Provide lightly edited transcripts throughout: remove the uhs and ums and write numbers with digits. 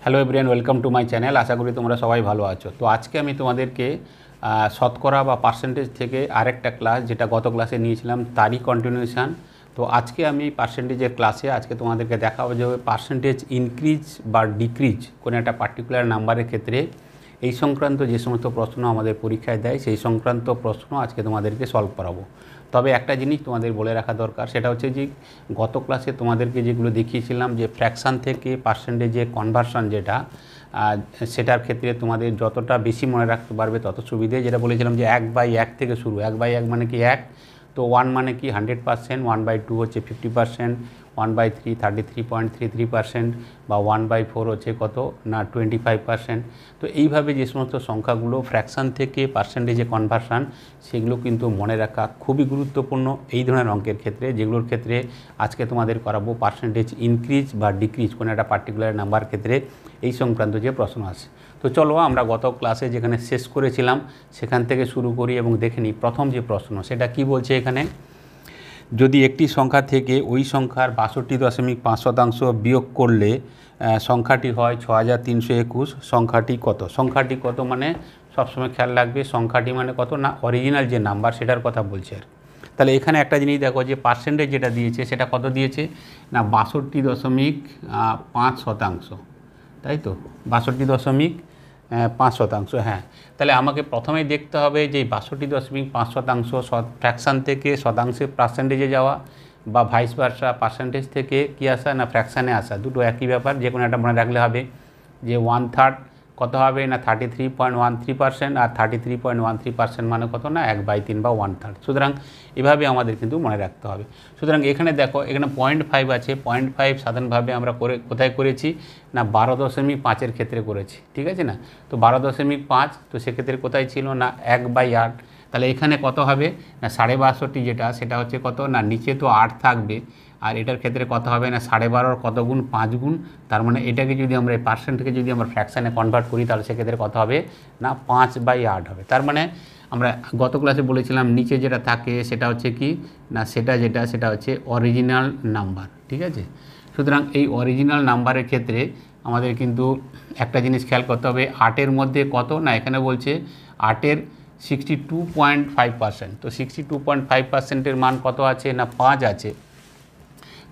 Hello everyone, welcome to my channel. আশা করি তোমরা সবাই ভালো আছো। তো আজকে আমি তোমাদেরকে শতকরা বা পার্সেন্টেজ থেকে আরেকটা ক্লাস, যেটা গত ক্লাসে নিয়েছিলাম তারই কন্টিনিউশান। তো আজকে আমি পার্সেন্টেজের ক্লাসে আজকে তোমাদেরকে দেখাবো যে পার্সেন্টেজ ইনক্রিজ বা ডিক্রিজ কোনো একটা পার্টিকুলার নাম্বারের ক্ষেত্রে এই সংক্রান্ত যে সমস্ত প্রশ্ন আমাদের পরীক্ষায় দেয় সেই সংক্রান্ত প্রশ্ন আজকে তোমাদেরকে সলভ করাবো। তবে একটা জিনিস তোমাদের বলে রাখা দরকার, সেটা হচ্ছে যে গত ক্লাসে তোমাদেরকে যেগুলো দেখিয়েছিলাম যে ফ্র্যাকশান থেকে পার্সেন্টেজে কনভার্সন যেটা, সেটার ক্ষেত্রে তোমাদের যতটা বেশি মনে রাখতে পারবে তত সুবিধে। যেটা বলেছিলাম যে 1/1 থেকে শুরু। 1/1 মানে কি 1, তো 1 মানে কি 100%, 1/2 হচ্ছে 50%, 1/3 33.33%, বা 1/4 হচ্ছে কত না 25%। তো এইভাবে যে সমস্ত সংখ্যাগুলো ফ্র্যাকশান থেকে পার্সেন্টেজে কনভার্সন, সেগুলো কিন্তু মনে রাখা খুবই গুরুত্বপূর্ণ এই ধরনের অঙ্কের ক্ষেত্রে, যেগুলোর ক্ষেত্রে আজকে তোমাদের করাবো পার্সেন্টেজ ইনক্রিজ বা ডিক্রিজ কোনো একটা পার্টিকুলার নাম্বার ক্ষেত্রে এই সংক্রান্ত যে প্রশ্ন আছে। তো চলো আমরা গত ক্লাসে যেখানে শেষ করেছিলাম সেখান থেকে শুরু করি এবং দেখে নিই প্রথম যে প্রশ্ন সেটা কি বলছে এখানে। যদি একটি সংখ্যা থেকে ওই সংখ্যার 62.5% বিয়োগ করলে সংখ্যাটি হয় 6321, সংখ্যাটি কত? সংখ্যাটি কত মানে সবসময় খেয়াল রাখবে সংখ্যাটি মানে কত না অরিজিনাল যে নাম্বার সেটার কথা বলছে আর। তাহলে এখানে একটা জিনিস দেখো যে পার্সেন্টেজ যেটা দিয়েছে সেটা কত দিয়েছে না 62.5%, তাই তো 62.5%। হ্যাঁ, তাহলে আমাকে প্রথমেই দেখতে হবে যে 62.5% ফ্র্যাকশান থেকে শতাংশে পার্সেন্টেজে যাওয়া, বা ভাইস ভার্সা পার্সেন্টেজ থেকে কী আসা না ফ্র্যাকশানে আসা, দুটো একই ব্যাপার। যে কোনো একটা মনে রাখলে হবে যে 1/3 কত হবে না 33.13%, আর 33.13% মানে কত না 1/3 বা 1/3। সুতরাং এভাবে আমাদের কিন্তু মনে রাখতে হবে। সুতরাং এখানে দেখো এখানে 0.5 আছে। 0.5 সাধারণভাবে আমরা কোথায় করেছি না 12.5-এর ক্ষেত্রে করেছি, ঠিক আছে না। তো 12.5, তো সেক্ষেত্রে কোথায় ছিল না 1/8। তাহলে এখানে কত হবে না 62.5 যেটা, সেটা হচ্ছে কত না নিচে তো 8 থাকবে, আর এটার ক্ষেত্রে কত হবে না 12.5 কত গুণ 5 গুণ। তার মানে এটাকে যদি আমরা এই পার্সেন্টকে যদি আমরা ফ্র্যাকশানে কনভার্ট করি তাহলে সেক্ষেত্রে কত হবে না 5/8 হবে। তার মানে আমরা গত ক্লাসে বলেছিলাম নিচে যেটা থাকে সেটা হচ্ছে কি না সেটা হচ্ছে অরিজিনাল নাম্বার, ঠিক আছে। সুতরাং এই অরিজিনাল নাম্বারের ক্ষেত্রে আমাদের কিন্তু একটা জিনিস খেয়াল করতে হবে, 8-এর মধ্যে কত না এখানে বলছে 8-এর 62.5%। তো 62.5%-এর মান কত আছে না 5 আছে।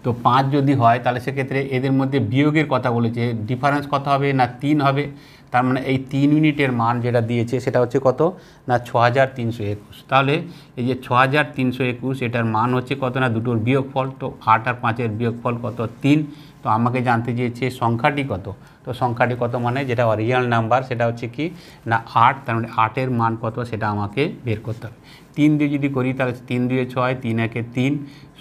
তো 5 যদি হয় তাহলে সেক্ষেত্রে এদের মধ্যে বিয়োগের কথা বলেছে, ডিফারেন্স কত হবে না 3 হবে। তার মানে এই 3 ইউনিটের মান যেটা দিয়েছে সেটা হচ্ছে কত না 6321। তাহলে এই যে 6321 এটার মান হচ্ছে কত না দুটোর বিয়োগফল। তো 8 আর 5-এর বিয়োগফল কত 3। তো আমাকে জানতে চেয়েছে সংখ্যাটি কত। তো সংখ্যাটি কত মানে যেটা অরিজিনাল নাম্বার সেটা হচ্ছে কি না 8। তার মানে 8-এর মান কত সেটা আমাকে বের করতে হবে। 3 দিয়ে যদি করি তাহলে 3 2 6, 3 1 3,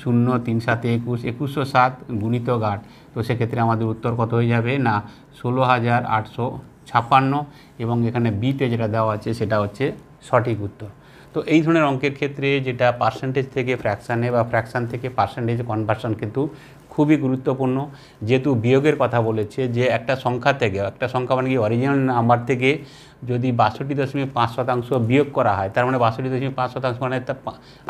0 3 7 21, 2107 গুণিতক 8। তো সেক্ষেত্রে আমাদের উত্তর কত হয়ে যাবে না 16,856, এবং এখানে বিতে যেটা দেওয়া আছে সেটা হচ্ছে সঠিক উত্তর। তো এই ধরনের অঙ্কের ক্ষেত্রে যেটা পার্সেন্টেজ থেকে ফ্র্যাকশানে বা ফ্র্যাকশান থেকে পার্সেন্টেজ কনভার্সন কিন্তু খুবই গুরুত্বপূর্ণ। যেহেতু বিয়োগের কথা বলেছে যে একটা সংখ্যা থেকে, একটা সংখ্যা মানে কি অরিজিনাল নাম্বার থেকে যদি 62.5% বিয়োগ করা হয়, তার মানে 62.5% মানে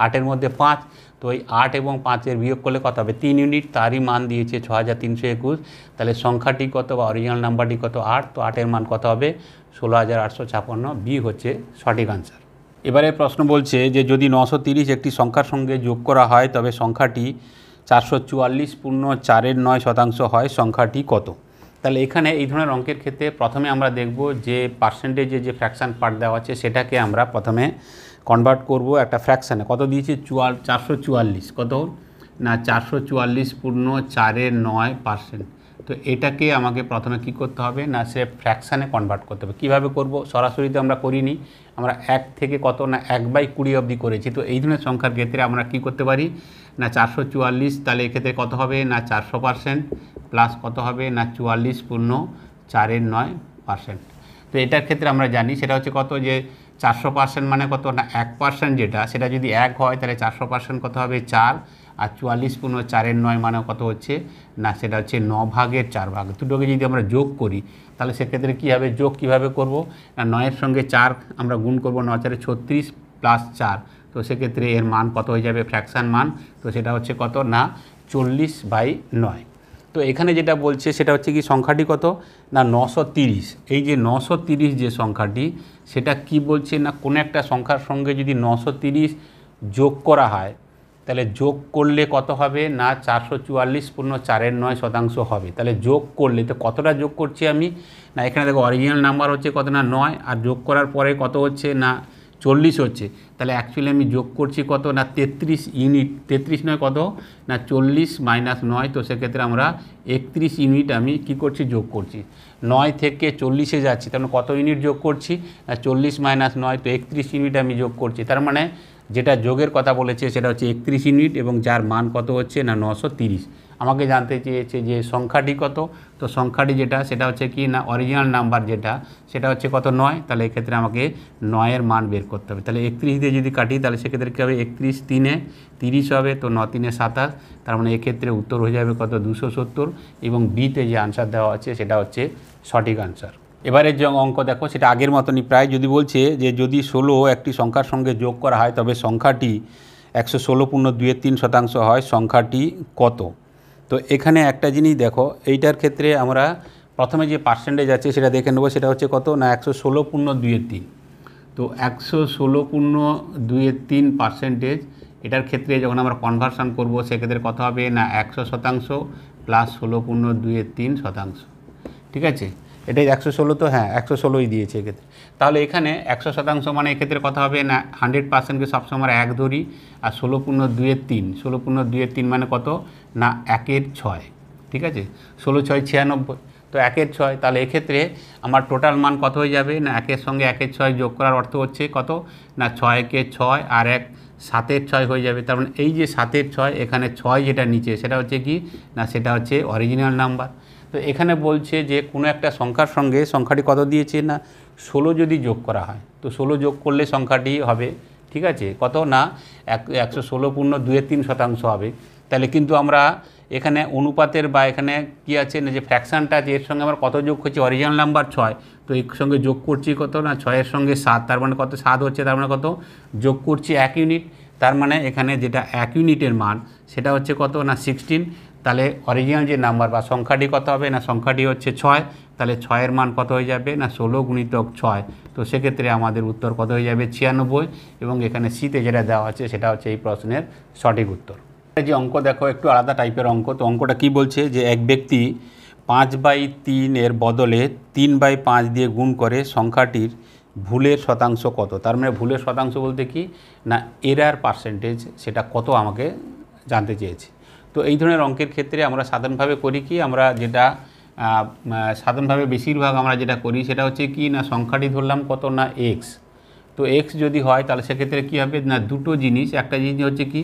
8-এর মধ্যে 5। তো এই 8 এবং 5-এর বিয়োগ করলে কত হবে 3 ইউনিট, তারই মান দিয়েছে 6321। তাহলে সংখ্যাটি কত বা অরিজিনাল নাম্বারটি কত 8। তো 8-এর মান কত হবে 16,856, বি হচ্ছে সঠিক আনসার। এবারে প্রশ্ন বলছে যে যদি 930 একটি সংখ্যার সঙ্গে যোগ করা হয় তবে সংখ্যাটি 444.49% হয়, সংখ্যাটি কত? তাহলে এখানে এই ধরনের অঙ্কের ক্ষেত্রে প্রথমে আমরা দেখব যে পার্সেন্টেজে যে ফ্র্যাকশান পার্ট দেওয়া আছে সেটাকে আমরা প্রথমে কনভার্ট করব একটা ফ্র্যাকশানে। কত দিয়েছে 444, কত না 444.49%। তো এটাকে আমাকে প্রথমে কি করতে হবে না সে ফ্র্যাকশানে কনভার্ট করতে হবে। কীভাবে করব? সরাসরি তো আমরা করিনি, আমরা 1 থেকে কত না 1/20 অবধি করেছি। তো এই ধরনের সংখ্যার ক্ষেত্রে আমরা কি করতে পারি না 444, তাহলে এক্ষেত্রে কত হবে না 400% প্লাস কত হবে না 44.49%। তো এটার ক্ষেত্রে আমরা জানি সেটা হচ্ছে কত যে 400% মানে কত না 1% যেটা, সেটা যদি 1 হয় তাহলে 400% কত হবে 4, আর 44.49 মানে কত হচ্ছে না সেটা হচ্ছে 9/4। দুটোকে যদি আমরা যোগ করি তাহলে সেক্ষেত্রে কী হবে, যোগ কীভাবে করব না 9-এর সঙ্গে 4 আমরা গুণ করব, 9 4 36 প্লাস 4। তো সেক্ষেত্রে এর মান কত হয়ে যাবে ফ্র্যাকশান মান, তো সেটা হচ্ছে কত না 40/9। তো এখানে যেটা বলছে সেটা হচ্ছে কি সংখ্যাটি কত না 930। এই যে 930 যে সংখ্যাটি সেটা কি বলছে না কোনো একটা সংখ্যার সঙ্গে যদি 930 যোগ করা হয় তাহলে যোগ করলে কত হবে না 444.4৯% হবে। তাহলে যোগ করলে তো কতটা যোগ করছি আমি না এখানে দেখো অরিজিনাল নাম্বার হচ্ছে কত না 9 আর যোগ করার পরে কত হচ্ছে না 40 হচ্ছে। তাহলে অ্যাকচুয়ালি আমি যোগ করছি কত না 33 ইউনিট, 33 নয় কত না 40 - 9। তো সেক্ষেত্রে আমরা 31 ইউনিট আমি কি করছি যোগ করছি। 9 থেকে 40-এ যাচ্ছি তার মানে কত ইউনিট যোগ করছি না 40 - 9 তো 31 ইউনিট আমি যোগ করছি। তার মানে যেটা যোগের কথা বলেছে সেটা হচ্ছে 31 ইউনিট এবং যার মান কত হচ্ছে না 930। আমাকে জানতে চেয়েছে যে সংখ্যাটি কত, তো সংখ্যাটি যেটা সেটা হচ্ছে কি না অরিজিনাল নাম্বার যেটা সেটা হচ্ছে কত 9। তাহলে এক্ষেত্রে আমাকে 9-এর মান বের করতে হবে। তাহলে 31 দিয়ে যদি কাটি তাহলে সেক্ষেত্রে কী হবে 31 × 3 = 30 হবে, তো 9 × 3 = 27। তার মানে এক্ষেত্রে উত্তর হয়ে যাবে কত 270 এবং বিতে যে আনসার দেওয়া আছে সেটা হচ্ছে সঠিক আনসার। এবারের যে অঙ্ক দেখো সেটা আগের মতনই প্রায়, যদি বলছে যে যদি 16 একটি সংখ্যার সঙ্গে যোগ করা হয় তবে সংখ্যাটি 116.23% হয়, সংখ্যাটি কত। তো এখানে একটা জিনিস দেখো, এইটার ক্ষেত্রে আমরা প্রথমে যে পার্সেন্টেজ আছে সেটা দেখে নেবো, সেটা হচ্ছে কত না 116.23। তো 116.23% এটার ক্ষেত্রে যখন আমরা কনভার্সন করব সেক্ষেত্রে কত হবে না 100% প্লাস 16.23%। ঠিক আছে, এটাই 116, তো হ্যাঁ 116ই দিয়েছে এক্ষেত্রে। তাহলে এখানে 100% মানে এক্ষেত্রে কথা হবে না 100%কে সবসময় আমরা 1 ধরি, আর 16.23 মানে কত না 1/6। ঠিক আছে, 16 × 6 = 96, তো 1/6। তাহলে এক্ষেত্রে আমার টোটাল মান কত হয়ে যাবে না 1-এর সঙ্গে 1/6 যোগ করার অর্থ হচ্ছে কত না 6-কে 6 আর 1 7/6 হয়ে যাবে। তার মানে এই যে 7/6 এখানে 6 যেটা নিচে সেটা হচ্ছে কি না সেটা হচ্ছে অরিজিনাল নাম্বার। তো এখানে বলছে যে কোনো একটা সংখ্যার সঙ্গে সংখ্যাটি কত দিয়েছে না 16 যদি যোগ করা হয়, তো 16 যোগ করলে সংখ্যাটি হবে ঠিক আছে কত না 116.23% হবে। তাহলে কিন্তু আমরা এখানে অনুপাতের বা এখানে কি আছে না যে ফ্র্যাকশানটা আছে এর সঙ্গে আমরা কত যোগ করছি অরিজিনাল নাম্বার 6, তো এর সঙ্গে যোগ করছি কত না 6-এর সঙ্গে 7, তার মানে কত 7 হচ্ছে, তার মানে কত যোগ করছি 1 ইউনিট। তার মানে এখানে যেটা 1 ইউনিটের মান সেটা হচ্ছে কত না 16। তাহলে অরিজিনাল যে নাম্বার বা সংখ্যাটি কত হবে না সংখ্যাটি হচ্ছে 6, তাহলে 6-এর মান কত হয়ে যাবে না 16 × 6। তো সেক্ষেত্রে আমাদের উত্তর কত হয়ে যাবে 96 এবং এখানে সিতে যেটা দেওয়া আছে সেটা হচ্ছে এই প্রশ্নের সঠিক উত্তর। এই যে অঙ্ক দেখো একটু আলাদা টাইপের অঙ্ক। তো অঙ্কটা কি বলছে যে এক ব্যক্তি 5/3 বদলে 3/5 দিয়ে গুণ করে সংখ্যাটির ভুলের শতাংশ কত। তার মানে ভুলের শতাংশ বলতে কি না এরার পার্সেন্টেজ সেটা কত আমাকে জানতে চেয়েছে। তো এই ধরনের অঙ্কের ক্ষেত্রে আমরা সাধারণভাবে করি কি আমরা যেটা সাধারণভাবে বেশিরভাগ আমরা যেটা করি সেটা হচ্ছে কি না সংখ্যাটি ধরলাম কত না x। তো x যদি হয় তাহলে সেক্ষেত্রে কী হবে না দুটো জিনিস, একটা জিনিস হচ্ছে কি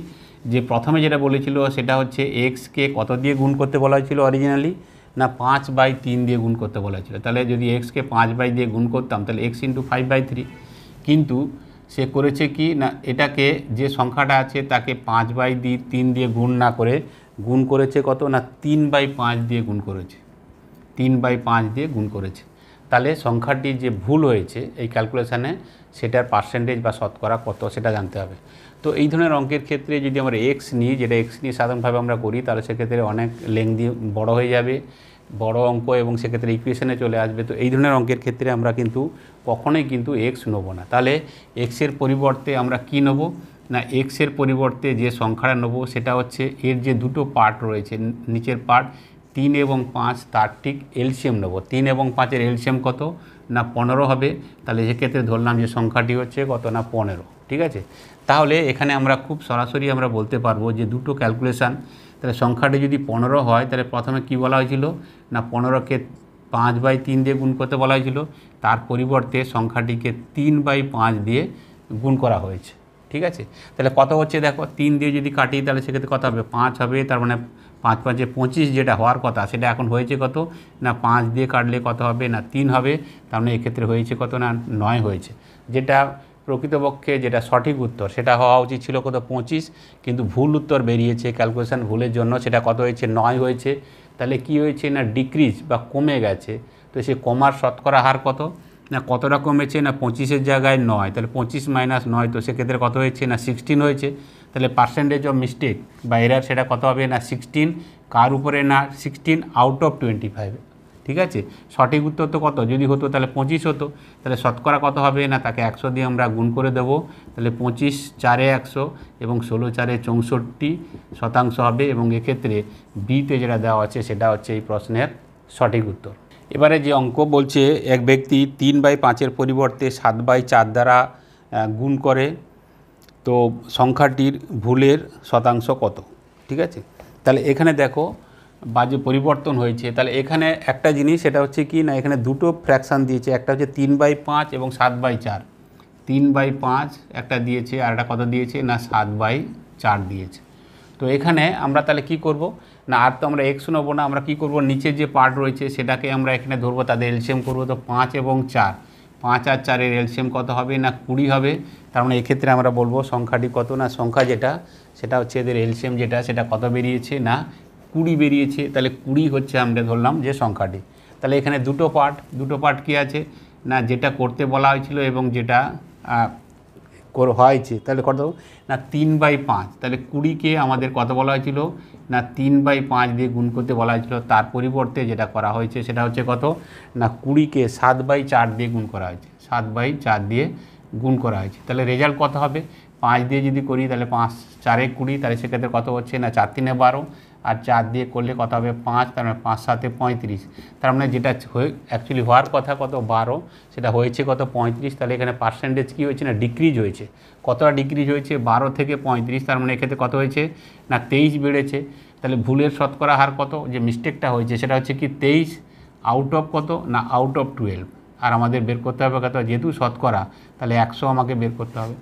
যে প্রথমে যেটা বলেছিল সেটা হচ্ছে এক্সকে কত দিয়ে গুণ করতে বলা হয়েছিল অরিজিনালি না 5/3 দিয়ে গুণ করতে বলা হয়েছিল। তাহলে যদি এক্সকে 5 দিয়ে গুণ করতাম তাহলে x × 5/3, কিন্তু সে করেছে কি না এটাকে যে সংখ্যাটা আছে তাকে 5/3 দিয়ে গুণ না করে গুণ করেছে কত না 3/5 দিয়ে গুণ করেছে, 3/5 দিয়ে গুণ করেছে। তাহলে সংখ্যাটি যে ভুল হয়েছে এই ক্যালকুলেশানে সেটার পার্সেন্টেজ বা শতকরা কত সেটা জানতে হবে। তো এই ধরনের অঙ্কের ক্ষেত্রে যদি আমরা এক্স নিই, যেটা এক্স নিয়ে সাধারণভাবে আমরা করি, তাহলে সেক্ষেত্রে অনেক লেংদি বড় হয়ে যাবে বড় অঙ্ক এবং সেক্ষেত্রে ইকুয়েশনে চলে আসবে। তো এই ধরনের অঙ্কের ক্ষেত্রে আমরা কিন্তু কখনোই কিন্তু এক্স নেব না। তাহলে এক্সের পরিবর্তে আমরা কি নেব না এক্সের পরিবর্তে যে সংখ্যাটা নেব সেটা হচ্ছে এর যে দুটো পার্ট রয়েছে নিচের পার্ট 3 এবং 5 তার ঠিক এলসিএম নেব। 3 এবং 5-এর এলসিএম কত না 15 হবে। তাহলে সেক্ষেত্রে ধরলাম যে সংখ্যাটি হচ্ছে কত না 15। ঠিক আছে, তাহলে এখানে আমরা খুব সরাসরি আমরা বলতে পারবো যে দুটো ক্যালকুলেশান, তাহলে সংখ্যাটি যদি 15 হয় তাহলে প্রথমে কি বলা হয়েছিল না 15কে 5/3 দিয়ে গুণ করতে বলা হয়েছিল, তার পরিবর্তে সংখ্যাটিকে 3/5 দিয়ে গুণ করা হয়েছে। ঠিক আছে, তাহলে কত হচ্ছে দেখো 3 দিয়ে যদি কাটি তাহলে সেক্ষেত্রে কত হবে 5 হবে। তার মানে 5 × 5 = 25 যেটা হওয়ার কথা সেটা এখন হয়েছে কত না 5 দিয়ে কাটলে কত হবে না 3 হবে। তার মানে এক্ষেত্রে হয়েছে কত না 9 হয়েছে। যেটা প্রকৃতপক্ষে যেটা সঠিক উত্তর সেটা হওয়া উচিত ছিল কত 25, কিন্তু ভুল উত্তর বেরিয়েছে ক্যালকুলেশান ভুলের জন্য, সেটা কত হয়েছে 9 হয়েছে। তাহলে কি হয়েছে না ডিক্রিজ বা কমে গেছে। তো সে কমার শতকরা হার কত না কতটা কমেছে, না 25-এর জায়গায় 9, তাহলে 25 মাইনাস 9, তো সেক্ষেত্রে কত হয়েছে, না 16 হয়েছে। তাহলে পার্সেন্টেজ অফ মিস্টেক বা এরার সেটা কত হবে, না 16 কার উপরে, না 16 আউট অফ 25। ঠিক আছে, সঠিক উত্তর তো কত, যদি হতো তাহলে 25 হতো, তাহলে শতকরা কত হবে, না তাকে 100 দিয়ে আমরা গুণ করে দেবো, তাহলে 25 4-এ 100 এবং 16 4-এ 64% হবে, এবং এক্ষেত্রে বিতে যেটা দেওয়া আছে সেটা হচ্ছে এই প্রশ্নের সঠিক উত্তর। এবারে যে অঙ্ক বলছে, এক ব্যক্তি 3/5-এর পরিবর্তে 7/4 দ্বারা গুণ করে, তো সংখ্যাটির ভুলের শতাংশ কত। ঠিক আছে, তাহলে এখানে দেখো বা যে পরিবর্তন হয়েছে, তাহলে এখানে একটা জিনিস সেটা হচ্ছে কি, না এখানে দুটো ফ্র্যাকশান দিয়েছে, একটা হচ্ছে 3/5 এবং 7/4। 3/5 একটা দিয়েছে, আর একটা কত দিয়েছে, না 7/4 দিয়েছে। তো এখানে আমরা তাহলে কি করব, না আর তো আমরা এক্স নেবো না, আমরা কি করব, নিচে যে পার্ট রয়েছে সেটাকে আমরা এখানে ধরবো, তাদের এলসিএম করবো। তো 5 এবং 4, 5 আর 4-এর এলসিএম কত হবে, না 20 হবে। তার মানে এক্ষেত্রে আমরা বলবো সংখ্যাটি কত, না সংখ্যা যেটা সেটা হচ্ছে এদের এলসিএম যেটা সেটা কত বেরিয়েছে, না 20 বেরিয়েছে। তাহলে 20 হচ্ছে আমরা ধরলাম যে সংখ্যাটি। তাহলে এখানে দুটো পার্ট কি আছে, না যেটা করতে বলা হয়েছিল এবং যেটা হয়েছে, তাহলে কত, না 3/5। তাহলে 20-কে আমাদের কত বলা হয়েছিল, না 3/5 দিয়ে গুণ করতে বলা হয়েছিল, তার পরিবর্তে যেটা করা হয়েছে সেটা হচ্ছে কত, না 20-কে 7/4 দিয়ে গুণ করা হয়েছে, 7/4 দিয়ে গুণ করা হয়েছে। তাহলে রেজাল্ট কত হবে, 5 দিয়ে যদি করি তাহলে 5 4-এ 20, তাহলে সেক্ষেত্রে কত হচ্ছে, না 4 3-এ 12, আর 4 দিয়ে করলে কত হবে 5, তার মানে 5 7-এ 35। তার মানে যেটা অ্যাকচুয়ালি হওয়ার কথা কত 12, সেটা হয়েছে কত 35। তাহলে এখানে পার্সেন্টেজ কী হয়েছে, না ডিক্রিজ হয়েছে। কতটা ডিক্রিজ হয়েছে, 12 থেকে 35, তার মানে এক্ষেত্রে কত হয়েছে, না 23 বেড়েছে। তাহলে ভুলের শতকরা হার কত, যে মিস্টেকটা হয়েছে সেটা হচ্ছে কি 23 আউট অফ কত, না আউট অফ 12। আর আমাদের বের করতে হবে কত, যেহেতু শতকরা তাহলে 100 আমাকে বের করতে হবে।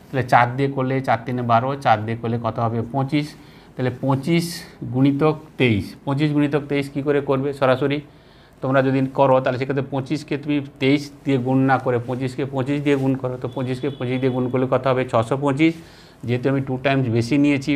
তাহলে 4 দিয়ে করলে 4 3-এ 12, 4 দিয়ে করলে কত হবে 25। তাহলে 25 গুণিতক 23, 25 গুণিতক 23 কী করে করবে, সরাসরি তোমরা যদি করো তাহলে সেক্ষেত্রে 25-কে তুমি 23 দিয়ে গুণ না করে 25-কে 25 দিয়ে গুণ করো। তো 25-কে 25 দিয়ে গুণ করলে কত হবে 625। যেহেতু আমি 2 টাইমস বেশি নিয়েছি,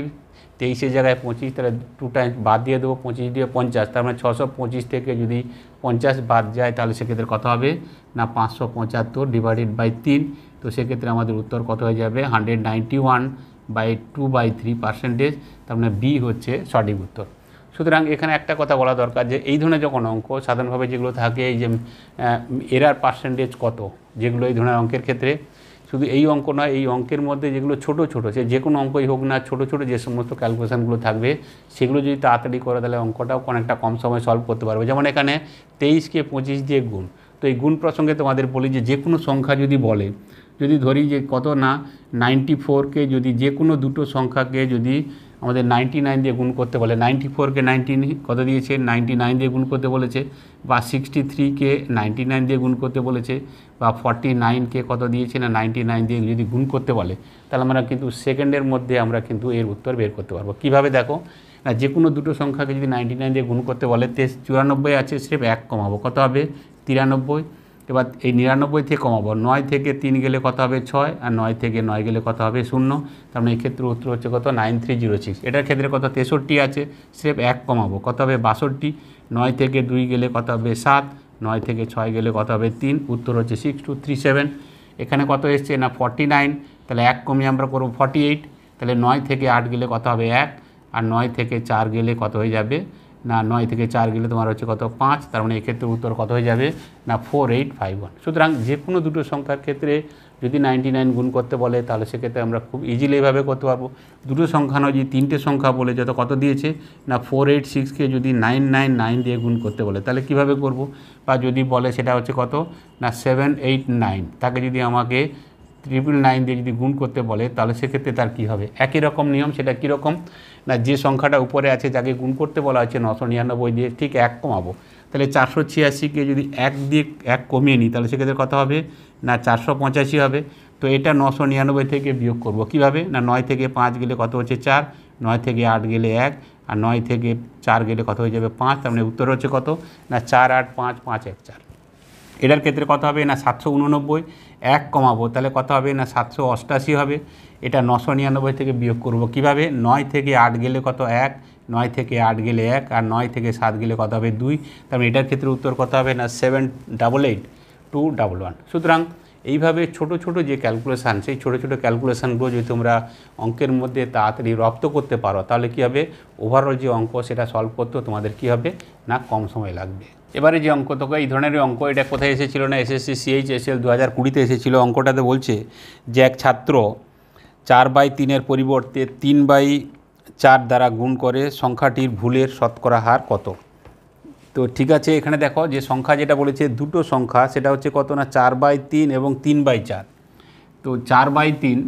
23-এর জায়গায় 25, তাহলে 2 টাইমস বাদ দিয়ে দেবো, 25 দিয়ে 50, তার মানে 625 থেকে যদি 50 বাদ যায় তাহলে সেক্ষেত্রে কত হবে, না 575 ডিভাইডেড বাই 3। তো সেক্ষেত্রে আমাদের উত্তর কত হয়ে যাবে 191/2/3%। তার মানে বি হচ্ছে সঠিক উত্তর। সুতরাং এখানে একটা কথা বলা দরকার, যে এই ধরনের যখন অঙ্ক সাধারণভাবে যেগুলো থাকে, এই যে এরার পার্সেন্টেজ কত, যেগুলো এই ধরনের অঙ্কের ক্ষেত্রে, শুধু এই অঙ্ক নয়, এই অঙ্কের মধ্যে যেগুলো ছোট সে যে কোনো অঙ্কই হোক না, ছোট যে সমস্ত ক্যালকুলেশানগুলো থাকবে সেগুলো যদি তাড়াতাড়ি করে তাহলে অঙ্কটাও অনেকটা কম সময় সলভ করতে পারবে। যেমন এখানে 23-কে 25 দিয়ে গুণ। তো এই গুণ প্রসঙ্গে তোমাদের বলি যে কোনো সংখ্যা যদি বলে, যদি ধরি যে কত, না 94-কে যদি যে কোনো দুটো সংখ্যাকে যদি আমাদের 99 দিয়ে গুণ করতে বলে, 94-কে 19 কত দিয়েছে 99 দিয়ে গুণ করতে বলেছে, বা 63-কে 99 দিয়ে গুণ করতে বলেছে, বা 49-কে কত দিয়েছে, না 99 দিয়ে যদি গুণ করতে বলে, তাহলে আমরা কিন্তু সেকেন্ডের মধ্যে আমরা কিন্তু এর উত্তর বের করতে পারবো। কীভাবে দেখো, না যে কোনো দুটো সংখ্যাকে যদি 99 দিয়ে গুণ করতে বলে, 94 আছে, সির্ফ 1 কমাবো, কত হবে 93। এবার এই 99 থেকে কমাবো, 9 থেকে 3 গেলে কত হবে 6, আর 9 থেকে 9 গেলে কত হবে 0। তার মানে এই ক্ষেত্রে উত্তর হচ্ছে কত 9306। এটার ক্ষেত্রে কত 63 আছে, সির্ফ 1 কমাবো, কত হবে 62। 9 থেকে 2 গেলে কত হবে 7, 9 থেকে 6 গেলে কত হবে 3, উত্তর হচ্ছে 6237। এখানে কত এসছে, না 49, তাহলে 1 কমিয়ে আমরা করবো 48। তাহলে 9 থেকে 8 গেলে কত হবে 1, আর 9 থেকে 4 গেলে কত হয়ে যাবে, না 9 থেকে 4 গেলে তোমার হচ্ছে কত 5। তার মানে এক্ষেত্রে উত্তর কত হয়ে যাবে, না 4851। সুতরাং যে কোনো দুটো সংখ্যার ক্ষেত্রে যদি 99 গুণ করতে বলে তাহলে সেক্ষেত্রে আমরা খুব ইজিলি এভাবে করতে পারবো। দুটো সংখ্যা নয়, যদি 3টে সংখ্যা বলে, যত কত দিয়েছে, না 486-কে যদি 999 দিয়ে গুণ করতে বলে তাহলে কিভাবে করব, বা যদি বলে সেটা হচ্ছে কত, না 789, তাকে যদি আমাকে 999 দিয়ে যদি গুণ করতে বলে তাহলে সেক্ষেত্রে তার কী হবে, একই রকম নিয়ম। সেটা কীরকম, না যে সংখ্যাটা উপরে আছে যাকে গুণ করতে বলা হচ্ছে 999 দিয়ে, ঠিক 1 কমাবো। তাহলে 486-কে যদি 1 দিয়ে 1 কমিয়ে নিই তাহলে সেক্ষেত্রে কত হবে, না 485 হবে। তো এটা 999 থেকে বিয়োগ করব কীভাবে, না 9 থেকে 5 গেলে কত হচ্ছে 4, 9 থেকে 8 গেলে 1, আর 9 থেকে 4 গেলে কত হয়ে যাবে 5। তার মানে উত্তর হচ্ছে কত, না 4 8 5 5 1 4। এটার ক্ষেত্রে কত হবে, না 789, 1 কমাবো তাহলে কত হবে, না 788 হবে। এটা 999 থেকে বিয়োগ করব কীভাবে, 9 থেকে 8 গেলে কত 1, 9 থেকে 8 গেলে 1, আর 9 থেকে 7 গেলে কত হবে 2। তার মানে এটার ক্ষেত্রে উত্তর কত হবে, না 788 211। সুতরাং এইভাবে ছোট ছোট যে ক্যালকুলেশান, সেই ছোট ছোট ক্যালকুলেশানগুলো যদি তোমরা অঙ্কের মধ্যে তাড়াতাড়ি রপ্ত করতে পারো, তাহলে কী হবে, ওভারঅল যে অঙ্ক সেটা সলভ করতেও তোমাদের কী হবে না, কম সময় লাগবে। এবারে যে অঙ্ক, তোকে এই ধরনের অঙ্ক এটা কোথায় এসেছিলো না, এসএসসি CHSL 2020-তে এসেছিলো। অঙ্কটাতে বলছে যে এক ছাত্র 4/3-এর পরিবর্তে 3/4 দ্বারা গুণ করে সংখ্যাটির ভুলের শতকরা হার কত। তো ঠিক আছে, এখানে দেখো যে সংখ্যা যেটা বলেছে, দুটো সংখ্যা, সেটা হচ্ছে কত না 4/3 এবং 3/4। তো 4/3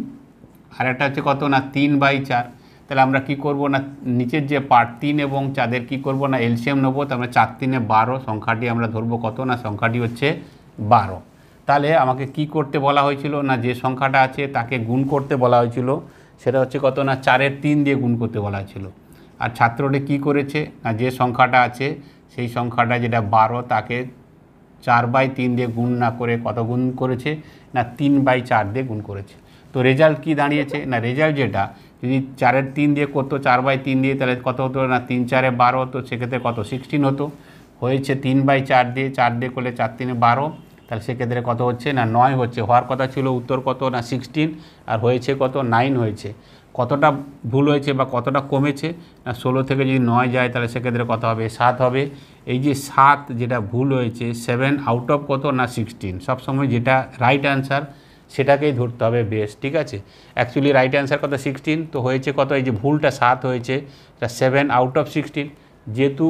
আর একটা হচ্ছে কত না 3/4। তাহলে আমরা কি করব না, নিচের যে পার্ট 3 এবং 4 কি করব না, এলসিএম নেবো। তারপরে 4×3 = 12, সংখ্যাটি আমরা ধরবো কত না, সংখ্যাটি হচ্ছে 12। তাহলে আমাকে কি করতে বলা হয়েছিল না, যে সংখ্যাটা আছে তাকে গুণ করতে বলা হয়েছিল, সেটা হচ্ছে কত না 4-এর 3 দিয়ে গুণ করতে বলা হয়েছিল। আর ছাত্রটি কি করেছে না, যে সংখ্যাটা আছে সেই সংখ্যাটা যেটা 12, তাকে 4/3 দিয়ে গুণ না করে কত গুণ করেছে না, 3/4 দিয়ে গুণ করেছে। তো রেজাল্ট কি দাঁড়িয়েছে না, রেজাল্ট যেটা যদি 4-এর 3 দিয়ে করতো 4/3 দিয়ে, তাহলে কত হতো না 3×4 = 12, তো সেক্ষেত্রে কত 16 হতো। হয়েছে 3/4 দিয়ে, 4 দিয়ে করলে 4×3 = 12, তাহলে সেক্ষেত্রে কত হচ্ছে না 9 হচ্ছে। হওয়ার কথা ছিল উত্তর কত না 16, আর হয়েছে কত 9 হয়েছে। কতটা ভুল হয়েছে বা কতটা কমেছে না, 16 থেকে যদি 9 যায় তাহলে সেক্ষেত্রে কত হবে 7 হবে। এই যে 7 যেটা ভুল হয়েছে, 7 আউট অফ কত না 16। সবসময় যেটা রাইট অ্যান্সার সেটাকেই ধরতে হবে বেশ, ঠিক আছে। অ্যাকচুয়ালি রাইট অ্যান্সার কত 16, তো হয়েছে কত, এই যে ভুলটা 7 হয়েছে, এটা 7 আউট অফ 16। যেহেতু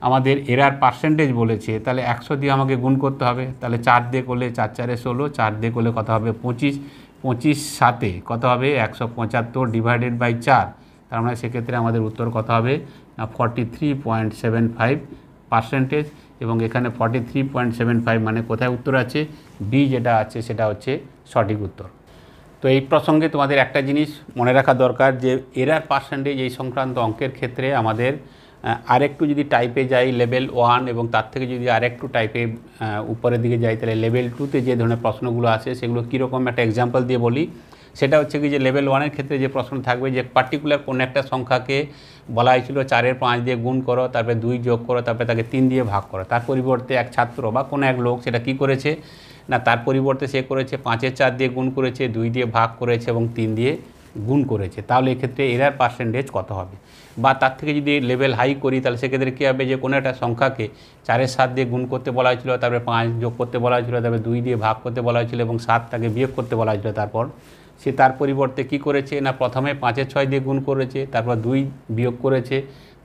আমাদের এরার পার্সেন্টেজ বলেছে, তাহলে 100 দিয়ে আমাকে গুণ করতে হবে। তাহলে 4 দিয়ে করলে 4×4 = 16, 4 দিয়ে করলে কত হবে 25, 25 7-এ কত হবে 175 ÷ 4। তার মানে সেক্ষেত্রে আমাদের উত্তর কত হবে না 43.75%। এবং এখানে 43.75 মানে কোথায় উত্তর আছে, বি যেটা আছে সেটা হচ্ছে সঠিক উত্তর। তো এই প্রসঙ্গে তোমাদের একটা জিনিস মনে রাখা দরকার, যে এরার পার্সেন্টেজ এই সংক্রান্ত অঙ্কের ক্ষেত্রে আমাদের আরেকটু যদি টাইপে যাই লেভেল 1, এবং তার থেকে যদি আরেকটু টাইপে উপরের দিকে যাই, তাহলে লেভেল 2-তে যে ধরনের প্রশ্নগুলো আসে সেগুলো কীরকম একটা এক্সাম্পল দিয়ে বলি। সেটা হচ্ছে কি, যে লেভেল 1-এর ক্ষেত্রে যে প্রশ্ন থাকবে, যে পার্টিকুলার কোনো একটা সংখ্যাকে বলা হয়েছিল 4-এর 5 দিয়ে গুণ করো, তারপরে 2 যোগ করো, তারপরে তাকে 3 দিয়ে ভাগ করো। তার পরিবর্তে এক ছাত্র বা কোনো এক লোক সেটা কি করেছে না, তার পরিবর্তে সে করেছে 5-এর 4 দিয়ে গুণ করেছে, 2 দিয়ে ভাগ করেছে এবং 3 দিয়ে গুণ করেছে। তাহলে এক্ষেত্রে এরার পার্সেন্টেজ কত হবে। বা তার থেকে যদি লেভেল হাই করি, তাহলে সেক্ষেত্রে কী হবে, যে কোনো একটা সংখ্যাকে 4-এর 7 দিয়ে গুণ করতে বলা হয়েছিল, তারপরে 5 যোগ করতে বলা হয়েছিল, তারপরে 2 দিয়ে ভাগ করতে বলা হয়েছিল এবং 7টাকে বিয়োগ করতে বলা হয়েছিল। তারপর সে তার পরিবর্তে কি করেছে না, প্রথমে 5-এর 6 দিয়ে গুণ করেছে, তারপর 2 বিয়োগ করেছে,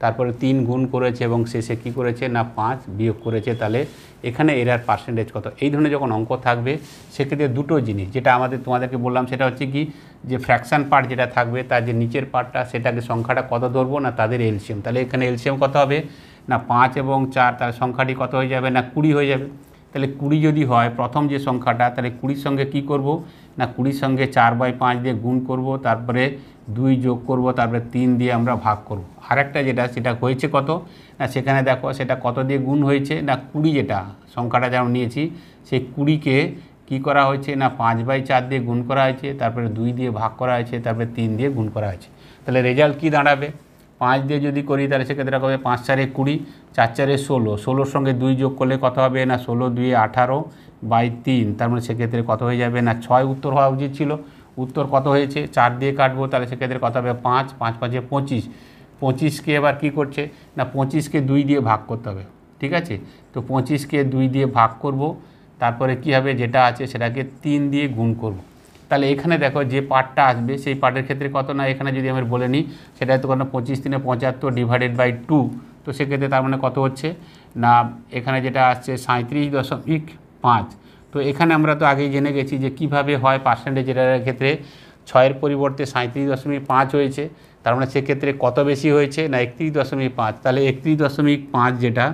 তারপরে 3 গুণ করেছে এবং শেষে কি করেছে না 5 বিয়োগ করেছে। তাহলে এখানে এরার পার্সেন্টেজ কত। এই ধরনের যখন অঙ্ক থাকবে, সেক্ষেত্রে দুটো জিনিস যেটা তোমাদেরকে বললাম, সেটা হচ্ছে কি, যে ফ্র্যাকশান পার্ট যেটা থাকবে তার যে নিচের পার্টটা, সেটাকে সংখ্যাটা কত ধরবো না তাদের এলসিএম। তাহলে এখানে এলসিএম কত হবে না 5 এবং 4, তার সংখ্যাটি কত হয়ে যাবে না 20 হয়ে যাবে। তাহলে 20 যদি হয় প্রথম যে সংখ্যাটা, তাহলে 20-র সঙ্গে কি করব না, 20-র সঙ্গে 4/5 দিয়ে গুণ করব, তারপরে 2 যোগ করব, তারপরে 3 দিয়ে আমরা ভাগ করব। আরেকটা যেটা সেটা হয়েছে কত না, সেখানে দেখো সেটা কত দিয়ে গুণ হয়েছে না 20, যেটা সংখ্যাটা যেমন নিয়েছি সেই 20-কে কী করা হয়েছে না 5/4 দিয়ে গুণ করা হয়েছে, তারপরে 2 দিয়ে ভাগ করা হয়েছে, তারপরে 3 দিয়ে গুণ করা হয়েছে। তাহলে রেজাল্ট কী দাঁড়াবে, 5 দিয়ে যদি করি তাহলে সেক্ষেত্রে হবে 5×4 = 20, 4×4 = 16, 16-র সঙ্গে 2 যোগ করলে কত হবে না 16×2 = 18/3। তার মানে সেক্ষেত্রে কত হয়ে যাবে না 6 উত্তর হওয়া উচিত ছিল। উত্তর কত হয়েছে 4 দিয়ে কাটবো, তাহলে সেক্ষেত্রে কত হবে 5, 5 × 5 = 25। 25-কে এবার কী করছে না 25-কে 2 দিয়ে ভাগ করতে হবে, ঠিক আছে। তো 25-কে 2 দিয়ে ভাগ করব, তারপরে কী হবে যেটা আছে সেটাকে 3 দিয়ে গুণ করব। তাহলে এখানে দেখো যে পার্টটা আসবে সেই পার্টের ক্ষেত্রে কত না, এখানে যদি আমি বলে নিই সেটা হয়তো কোনো 25×3 = 75 / 2। তো সেক্ষেত্রে তার মানে কত হচ্ছে না, এখানে যেটা আসছে 37.5। তো এখানে আমরা তো আগেই জেনে গেছি যে কিভাবে হয় পার্সেন্টেজ এরারের ক্ষেত্রে। 6-এর পরিবর্তে 37.5 হয়েছে, তার মানে সেক্ষেত্রে কত বেশি হয়েছে না 31.5। তাহলে 31.5 যেটা,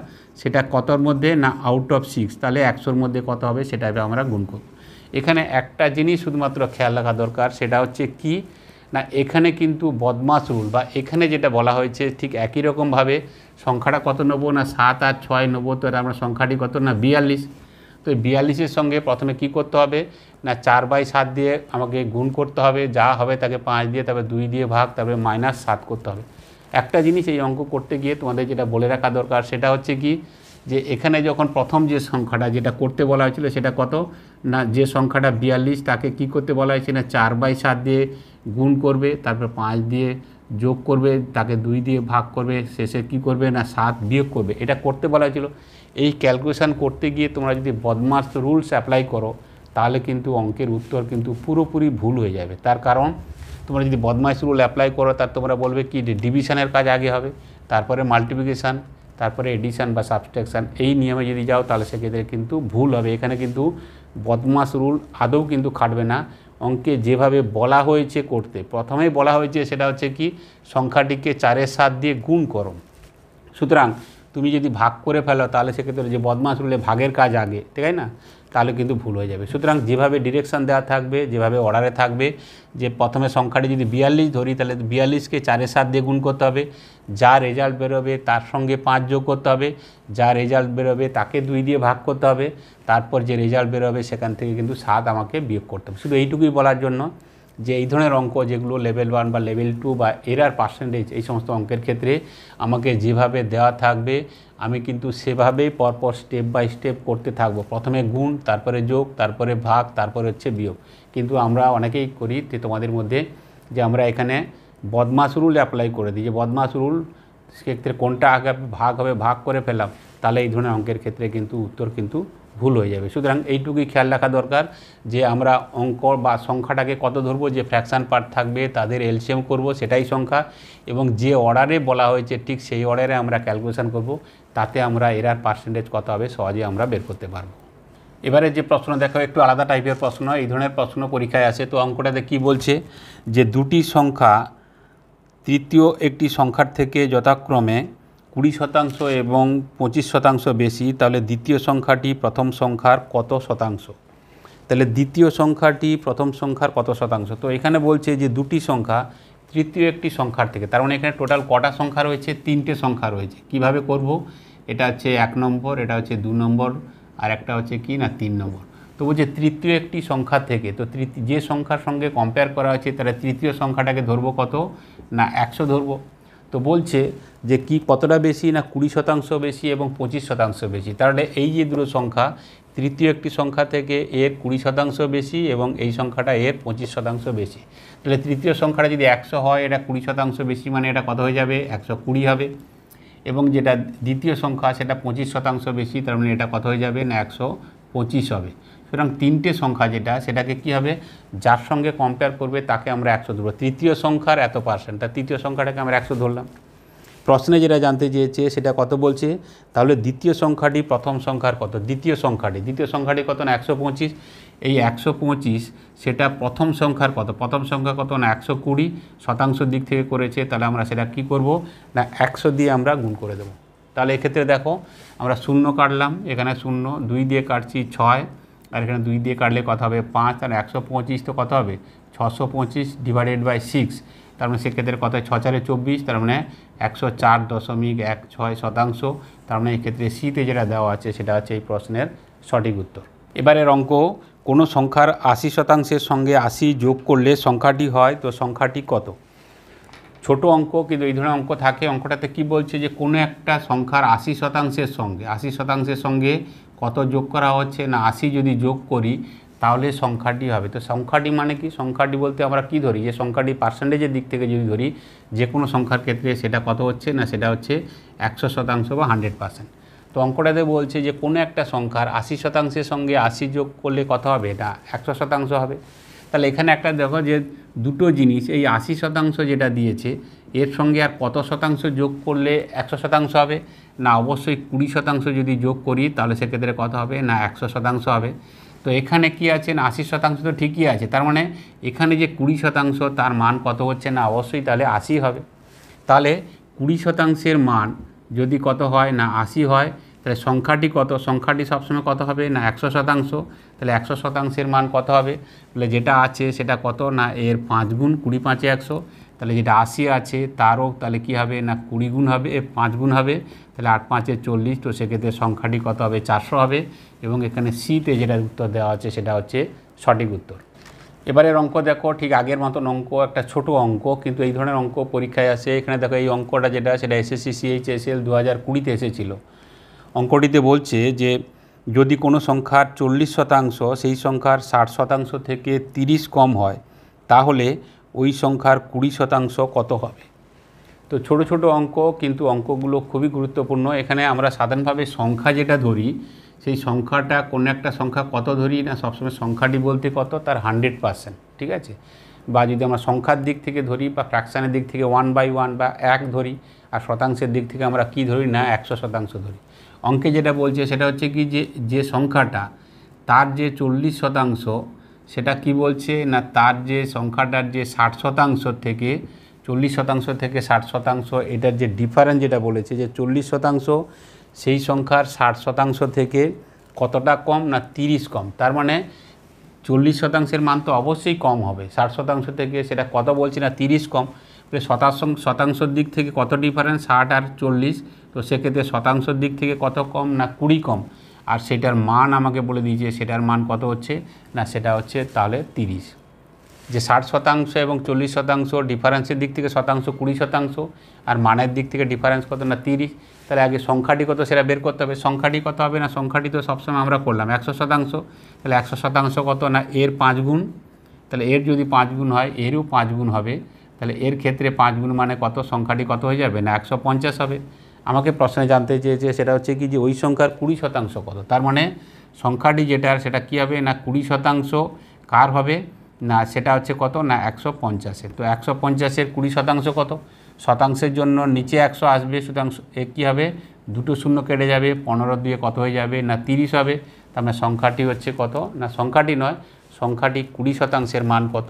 সেটা কতর মধ্যে না আউট অফ 6, তাহলে 100-র মধ্যে কত হবে সেটা আমরা গুণ করব। এখানে একটা জিনিস শুধুমাত্র খেয়াল রাখা দরকার, সেটা হচ্ছে কি না, এখানে কিন্তু বদমাশ রুল বা এখানে যেটা বলা হয়েছে ঠিক একই রকমভাবে সংখ্যাটা কত নেবো না 7 আর 6 নেবো, তো আমরা সংখ্যাটি কত না 42। তো 42-এর সঙ্গে প্রথমে কি করতে হবে না 4/7 দিয়ে আমাকে গুণ করতে হবে, যা হবে তাকে 5 দিয়ে, তারপরে 2 দিয়ে ভাগ, তারপরে -7 করতে হবে। একটা জিনিস এই অঙ্ক করতে গিয়ে তোমাদের যেটা বলে রাখা দরকার, সেটা হচ্ছে কি যে এখানে যখন প্রথম যে সংখ্যাটা যেটা করতে বলা হয়েছিল সেটা কত না, যে সংখ্যাটা 42 তাকে কি করতে বলা হয়েছে না 4/7 দিয়ে গুণ করবে, তারপর 5 দিয়ে যোগ করবে, তাকে 2 দিয়ে ভাগ করবে, শেষে কি করবে না 7 বিয়োগ করবে, এটা করতে বলা হয়েছিল। এই ক্যালকুলেশন করতে গিয়ে তোমরা যদি বদমাস রুলস অ্যাপ্লাই করো তাহলে কিন্তু অঙ্কের উত্তর কিন্তু পুরোপুরি ভুল হয়ে যাবে। তার কারণ তোমরা যদি বদমাস রুল অ্যাপ্লাই করো তার তোমরা বলবে কি ডিভিশনের কাজ আগে হবে, তারপরে মাল্টিপ্লিকেশান, তারপরে এডিশান বা সাবস্ট্রাকশান, এই নিয়মে যদি যাও তাহলে সেক্ষেত্রে কিন্তু ভুল হবে। এখানে কিন্তু বদমাস রুল আদৌ কিন্তু খাটবে না। অঙ্কে যেভাবে বলা হয়েছে করতে, প্রথমেই বলা হয়েছে সেটা হচ্ছে কি সংখ্যাটিকে 4-এর 7 দিয়ে গুণ করো। সুতরাং তুমি যদি ভাগ করে ফেলো তাহলে সেক্ষেত্রে যে বদমাস রুলে ভাগের কাজ আগে, ঠিক আছে না, তাহলে কিন্তু ভুল হয়ে যাবে। সুতরাং যেভাবে ডিরেকশান দেওয়া থাকবে, যেভাবে অর্ডারে থাকবে, যে প্রথমে সংখ্যাটি যদি 42 ধরি তাহলে 42কে 4-এর 7 দিয়ে গুণ করতে হবে, যা রেজাল্ট বেরোবে তার সঙ্গে 5 যোগ করতে হবে, যা রেজাল্ট বেরোবে তাকে 2 দিয়ে ভাগ করতে হবে, তারপর যে রেজাল্ট বেরোবে সেখান থেকে কিন্তু 7 আমাকে বিয়োগ করতে হবে। শুধু এইটুকুই বলার জন্য যে এই ধরনের অঙ্ক যেগুলো লেভেল 1 বা লেভেল 2 বা এরার পার্সেন্টেজ, এই সমস্ত অঙ্কের ক্ষেত্রে আমাকে যেভাবে দেওয়া থাকবে আমি কিন্তু সেভাবেই পরপর স্টেপ বাই স্টেপ করতে থাকবো। প্রথমে গুণ, তারপরে যোগ, তারপরে ভাগ, তারপরে হচ্ছে বিয়োগ। কিন্তু আমরা অনেকেই করি যে তোমাদের মধ্যে যে আমরা এখানে বদমাস রুল অ্যাপ্লাই করে দিই, যে বদমাস রুল সেক্ষেত্রে কোনটা আগে ভাগ হবে ভাগ করে ফেলাম, তাহলে এই ধরনের অঙ্কের ক্ষেত্রে কিন্তু উত্তর কিন্তু ভুল হয়ে যাবে। সুতরাং এইটুকুই খেয়াল রাখা দরকার যে আমরা অঙ্ক বা সংখ্যাটাকে কত ধরবো, যে ফ্র্যাকশান পার্ট থাকবে তাদের এলসিএম করব, সেটাই সংখ্যা, এবং যে অর্ডারে বলা হয়েছে ঠিক সেই অর্ডারে আমরা ক্যালকুলেশন করব, তাতে আমরা এরার পার্সেন্টেজ কত হবে সহজে আমরা বের করতে পারবো। এবারে যে প্রশ্ন দেখো একটু আলাদা টাইপের প্রশ্ন, এই ধরনের প্রশ্ন পরীক্ষায় আসে। তো অঙ্কটাতে কি বলছে যে দুটি সংখ্যা তৃতীয় একটি সংখ্যার থেকে যথাক্রমে 20% এবং 25% বেশি, তাহলে দ্বিতীয় সংখ্যাটি প্রথম সংখ্যার কত শতাংশ? তাহলে দ্বিতীয় সংখ্যাটি প্রথম সংখ্যার কত শতাংশ? তো এখানে বলছে যে দুটি সংখ্যা তৃতীয় একটি সংখ্যার থেকে, তার মানে এখানে টোটাল কটা সংখ্যা রয়েছে? 3টে সংখ্যা রয়েছে। কিভাবে করব? এটা হচ্ছে 1 নম্বর, এটা হচ্ছে 2 নম্বর, আর একটা হচ্ছে কি না 3 নম্বর। তো বলছে তৃতীয় একটি সংখ্যা থেকে, তো যে সংখ্যার সঙ্গে কম্পেয়ার করা হয়েছে তাহলে তৃতীয় সংখ্যাটাকে ধরবো কত না 100 ধরবো। তো বলছে যে কি কতটা বেশি না 20% বেশি এবং 25% বেশি। তাহলে এই যে দুটো সংখ্যা, তৃতীয় একটি সংখ্যা থেকে এর 20% বেশি এবং এই সংখ্যাটা এর 25% বেশি। তাহলে তৃতীয় সংখ্যাটা যদি 100 হয়, এটা 20% বেশি, মানে এটা কত হয়ে যাবে 120 হবে। এবং যেটা দ্বিতীয় সংখ্যা সেটা 25% বেশি, তার মানে এটা কত হয়ে যাবে না 125 হবে। সুতরাং 3টে সংখ্যা যেটা সেটাকে কি হবে, যার সঙ্গে কম্পেয়ার করবে তাকে আমরা 100 ধরবো। তৃতীয় সংখ্যার এত পার্সেন্ট, তার তৃতীয় সংখ্যাটাকে আমরা 100 ধরলাম। প্রশ্নে যেটা জানতে চেয়েছে সেটা কত বলছে, তাহলে দ্বিতীয় সংখ্যাটি প্রথম সংখ্যার কত? দ্বিতীয় সংখ্যাটি কত না 125। এই 125 সেটা প্রথম সংখ্যার কত? প্রথম সংখ্যা কত না 120, দিক থেকে করেছে, তাহলে আমরা সেটা কি করব না 100 দিয়ে আমরা গুণ করে দেবো। তাহলে এক্ষেত্রে দেখো আমরা 0 কাটলাম, এখানে 0, 2 দিয়ে কাটছি 6, আর এখানে 2 দিয়ে কাটলে কত হবে 5, আর 125 তো কত হবে 625 ডিভাইডেড বাই 6, তার মানে সেক্ষেত্রে কত 6×4 = 24, তার মানে 104.16, তার মানে এক্ষেত্রে সিতে যেটা দেওয়া আছে সেটা হচ্ছে এই প্রশ্নের সঠিক উত্তর। এবারের অঙ্ক, কোনো সংখ্যার 80% সঙ্গে 80 যোগ করলে সংখ্যাটি হয়, তো সংখ্যাটি কত? ছোট অঙ্ক, কিন্তু এই ধরনের অঙ্ক থাকে। অঙ্কটাতে কি বলছে যে কোনো একটা সংখ্যার 80% সঙ্গে কত যোগ করা হচ্ছে না 80 যদি যোগ করি তাহলে সংখ্যাটি হবে। তো সংখ্যাটি মানে কি? সংখ্যাটি বলতে আমরা কি ধরি, যে সংখ্যাটি পার্সেন্টেজের দিক থেকে যদি ধরি যে কোনো সংখ্যার ক্ষেত্রে সেটা কত হচ্ছে না সেটা হচ্ছে 100% বা 100%। তো অঙ্কটাতে বলছে যে কোনো একটা সংখ্যার 80% সঙ্গে 80 যোগ করলে কত হবে, এটা 100% হবে। তাহলে এখানে একটা দেখো যে দুটো জিনিস, এই 80% যেটা দিয়েছে এর সঙ্গে আর কত শতাংশ যোগ করলে 100% হবে না, অবশ্যই 20% যদি যোগ করি তাহলে সেক্ষেত্রে কত হবে না 100% হবে। তো এখানে কি আছে না 80% তো ঠিকই আছে, তার মানে এখানে যে 20% তার মান কত হচ্ছে না অবশ্যই তাহলে 80 হবে। তাহলে 20%-এর মান যদি কত হয় না 80 হয়, তাহলে সংখ্যাটি কত? সংখ্যাটি সবসময় কত হবে না 100%। তাহলে 100%-এর মান কত হবে? তাহলে যেটা আছে সেটা কত না এর 5 গুণ, 20 × 5 = 100। তাহলে যেটা 80 আছে তারও তাহলে কি হবে না 20 গুণ হবে, 5 গুণ হবে, তাহলে 8 × 5 = 40। তো সেক্ষেত্রে সংখ্যাটি কত হবে 400 হবে। এবং এখানে সিতে যেটা উত্তর দেওয়া আছে সেটা হচ্ছে সঠিক উত্তর। এবারের অঙ্ক দেখো ঠিক আগের মতন অঙ্ক, একটা ছোট অঙ্ক, কিন্তু এই ধরনের অঙ্ক পরীক্ষায় আসে। এখানে দেখো এই অঙ্কটা যেটা সেটা SSC CHSL 2020-তে এসেছিলো। অঙ্কটিতে বলছে যে যদি কোনো সংখ্যার 40% সেই সংখ্যার 60% থেকে 30 কম হয় তাহলে ওই সংখ্যার 20% কত হবে। তো ছোট ছোট অঙ্ক, কিন্তু অঙ্কগুলো খুবই গুরুত্বপূর্ণ। এখানে আমরা সাধারণভাবে সংখ্যা যেটা ধরি, সেই সংখ্যাটা কোনো একটা সংখ্যা কত ধরি না, সবসময় সংখ্যাটি বলতে কত তার 100%, ঠিক আছে। বা যদি আমরা সংখ্যার দিক থেকে ধরি বা ফ্র্যাকশানের দিক থেকে 1/1 বা 1 ধরি, আর শতাংশের দিক থেকে আমরা কি ধরি না 100% ধরি। অঙ্কে যেটা বলছে সেটা হচ্ছে কি যে সংখ্যাটা তার যে 40% সেটা কি বলছে না, তার যে সংখ্যাটার যে 60% থেকে 40% থেকে 60%, এটার যে ডিফারেন্স যেটা বলেছে যে 40% সেই সংখ্যার 60% থেকে কতটা কম না 30 কম। তার মানে 40%-এর মান তো অবশ্যই কম হবে, 60% থেকে সেটা কত বলছি না 30 কম। শতাংশের দিক থেকে কত ডিফারেন্স, 60 আর 40, তো সেক্ষেত্রে শতাংশের দিক থেকে কত কম না 20 কম। আর সেটার মান আমাকে বলে দিয়েছে, সেটার মান কত হচ্ছে না, সেটা হচ্ছে তাহলে 30। যে 60% এবং 40% ডিফারেন্সের দিক থেকে শতাংশ 20%, আর মানের দিক থেকে ডিফারেন্স কত না 30। তাহলে আগে সংখ্যাটি কত সেটা বের করতে হবে। সংখ্যাটি কত হবে না, সংখ্যাটি তো সবসময় আমরা করলাম 100%, তাহলে 100% কত না এর 5 গুণ। তাহলে এর যদি 5 গুণ হয় এরও 5 গুণ হবে, তাহলে এর ক্ষেত্রে 5 গুণ মানে কত, সংখ্যাটি কত হয়ে যাবে না 150 হবে। আমাকে প্রশ্নে জানতে চেয়েছে সেটা হচ্ছে কি যে ওই সংখ্যার 20% কত। তার মানে সংখ্যাটি যেটা সেটা কী হবে না 20% কার হবে না, সেটা হচ্ছে কত না 150-এর। তো 150-এর 20% কত, শতাংশের জন্য নিচে 100 আসবে, সুতরাং এ কী হবে, দুটো শূন্য কেটে যাবে, 15 দিয়ে কত হয়ে যাবে না 30 হবে। তার মানে সংখ্যাটি হচ্ছে কত না, সংখ্যাটি নয়, সংখ্যাটি 20%-এর মান কত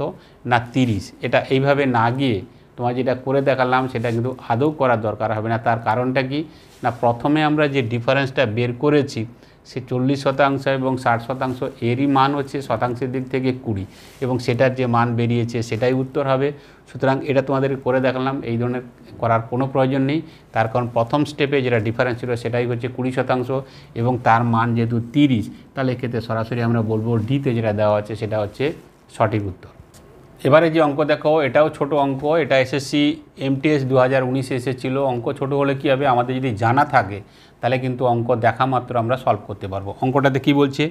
না 30। এটা এইভাবে না গিয়ে তোমার যেটা করে দেখালাম সেটা কিন্তু আদৌ করার দরকার হবে না। তার কারণটা কি না, প্রথমে আমরা যে ডিফারেন্সটা বের করেছি সে 40% এবং 60% এরই মান হচ্ছে শতাংশের দিক থেকে 20, এবং সেটার যে মান বেরিয়েছে সেটাই উত্তর হবে। সুতরাং এটা তোমাদের করে দেখালাম, এই ধরনের করার কোনো প্রয়োজন নেই। তার কারণ প্রথম স্টেপে যেটা ডিফারেন্স ছিল সেটাই হচ্ছে 20% এবং তার মান যেহেতু 30, তাহলে এক্ষেত্রে সরাসরি আমরা বলবো ডিতে যেটা দেওয়া আছে সেটা হচ্ছে সঠিক উত্তর। এবারে যে অঙ্ক দেখো, এটাও ছোট অঙ্ক, এটা এসএসসি MTS 2019 এসেছিলো। অঙ্ক ছোট হলে কী হবে, আমাদের যদি জানা থাকে তাহলে কিন্তু অঙ্ক দেখা মাত্র আমরা সলভ করতে পারবো। অঙ্কটাতে কি বলছে